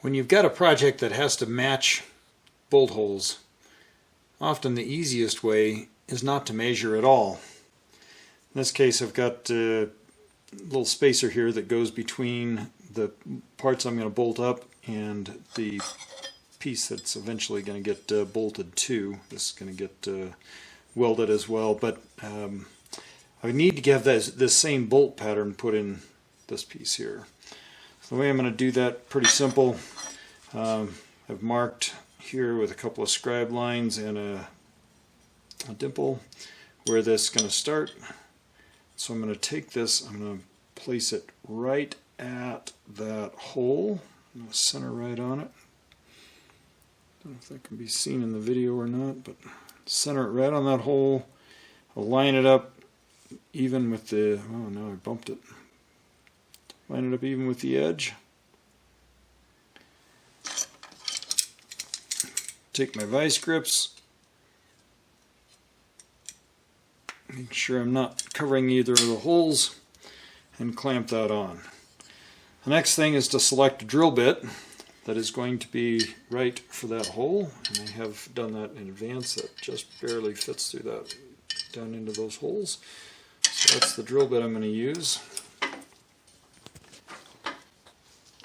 When you've got a project that has to match bolt holes, often the easiest way is not to measure at all. In this case, I've got a little spacer here that goes between the parts I'm going to bolt up and the piece that's eventually going to get bolted to. This is going to get welded as well, but I need to have this same bolt pattern put in this piece here. So the way I'm going to do that, pretty simple. I've marked here with a couple of scribe lines and a dimple where this is going to start. So I'm going to take this, I'm going to place it right at that hole. I'm going to center right on it. I don't know if that can be seen in the video or not, but center it right on that hole. I'll line it up even with the, oh no, I bumped it. Line it up even with the edge. Take my vice grips. Make sure I'm not covering either of the holes and clamp that on. The next thing is to select a drill bit that is going to be right for that hole, and I have done that in advance. That just barely fits through that, down into those holes. So that's the drill bit I'm going to use.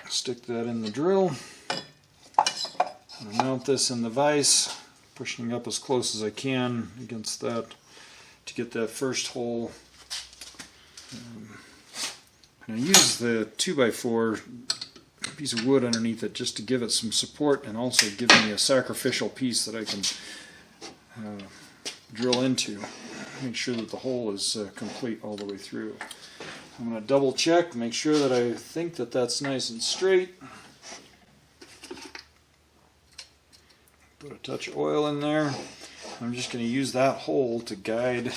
Stick that in the drill. I'm going to mount this in the vise, pushing up as close as I can against that to get that first hole. I'm going to use the 2x4 piece of wood underneath it just to give it some support and also give me a sacrificial piece that I can drill into. Make sure that the hole is complete all the way through. I'm going to double check, make sure that I think that that's nice and straight. Put a touch of oil in there. I'm just going to use that hole to guide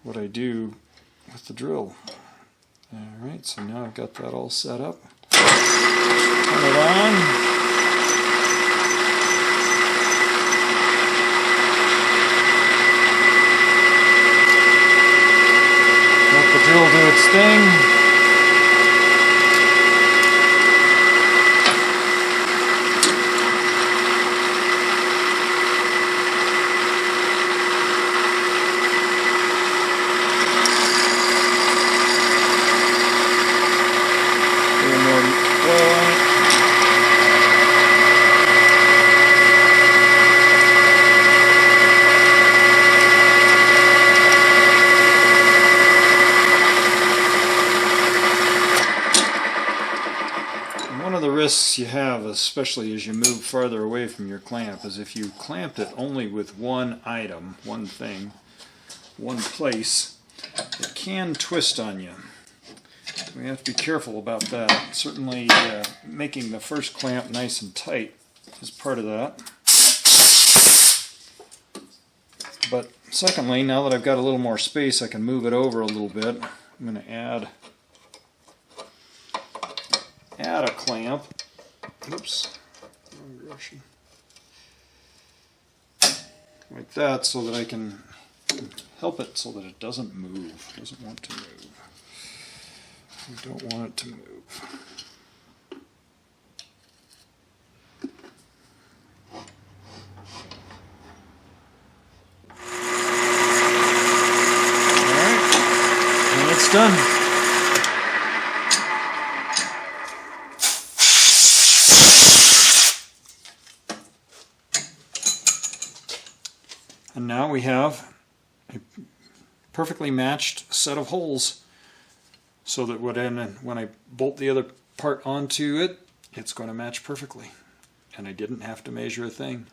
what I do with the drill. Alright, so now I've got that all set up. Turn it on. Let the drill do its thing. One of the risks you have, especially as you move farther away from your clamp, is if you clamped it only with one item, one thing, one place, it can twist on you. We have to be careful about that. Certainly making the first clamp nice and tight is part of that. But secondly, now that I've got a little more space, I can move it over a little bit. I'm going to add a clamp. Oops, wrong direction. Like that, so that I can help it so that it doesn't move. It doesn't want to move. I don't want it to move. Alright, and it's done. And now we have a perfectly matched set of holes so that when I bolt the other part onto it, it's going to match perfectly. And I didn't have to measure a thing.